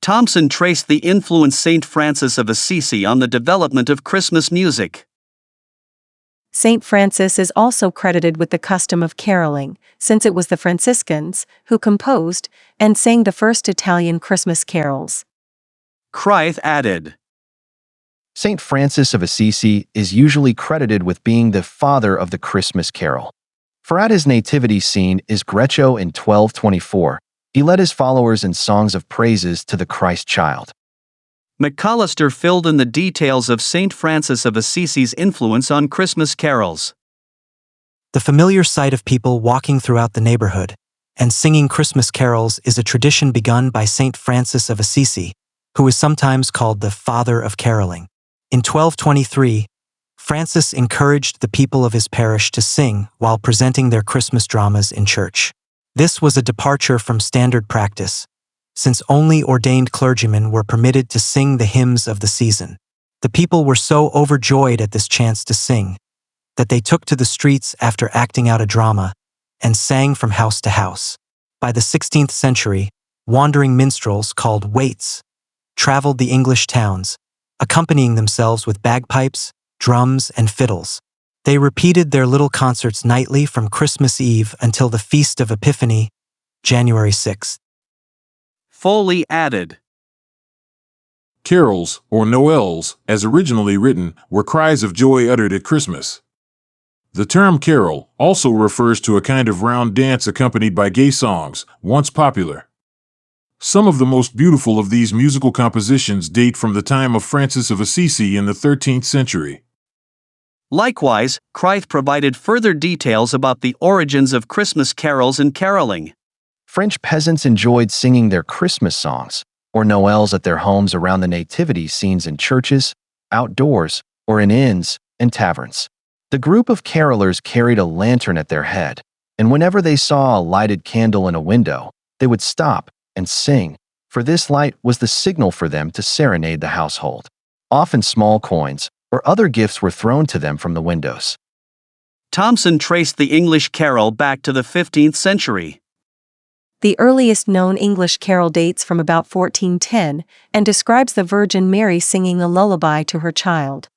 Thomson traced the influence St. Francis of Assisi on the development of Christmas music. St. Francis is also credited with the custom of caroling, since it was the Franciscans who composed and sang the first Italian Christmas carols. Krythe added, St. Francis of Assisi is usually credited with being the father of the Christmas carol. For at his nativity scene is Greccio in 1224, he led his followers in songs of praises to the Christ child. McAllister filled in the details of St. Francis of Assisi's influence on Christmas carols. The familiar sight of people walking throughout the neighborhood and singing Christmas carols is a tradition begun by St. Francis of Assisi, who is sometimes called the father of caroling. In 1223, Francis encouraged the people of his parish to sing while presenting their Christmas dramas in church. This was a departure from standard practice, since only ordained clergymen were permitted to sing the hymns of the season. The people were so overjoyed at this chance to sing that they took to the streets after acting out a drama and sang from house to house. By the 16th century, wandering minstrels called waits traveled the English towns, accompanying themselves with bagpipes, drums, and fiddles. They repeated their little concerts nightly from Christmas Eve until the Feast of Epiphany, January 6th. Foley added, Carols, or noels, as originally written, were cries of joy uttered at Christmas. The term carol also refers to a kind of round dance accompanied by gay songs, once popular. Some of the most beautiful of these musical compositions date from the time of Francis of Assisi in the 13th century. Likewise, Krythe provided further details about the origins of Christmas carols and caroling. French peasants enjoyed singing their Christmas songs, or noels at their homes around the nativity scenes in churches, outdoors, or in inns and taverns. The group of carolers carried a lantern at their head, and whenever they saw a lighted candle in a window, they would stop and sing, for this light was the signal for them to serenade the household. Often small coins or other gifts were thrown to them from the windows. Thomson traced the English carol back to the 15th century. The earliest known English carol dates from about 1410 and describes the Virgin Mary singing a lullaby to her child.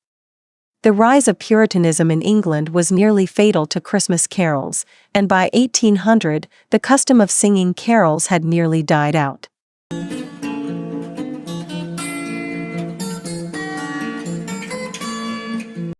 The rise of Puritanism in England was nearly fatal to Christmas carols, and by 1800, the custom of singing carols had nearly died out.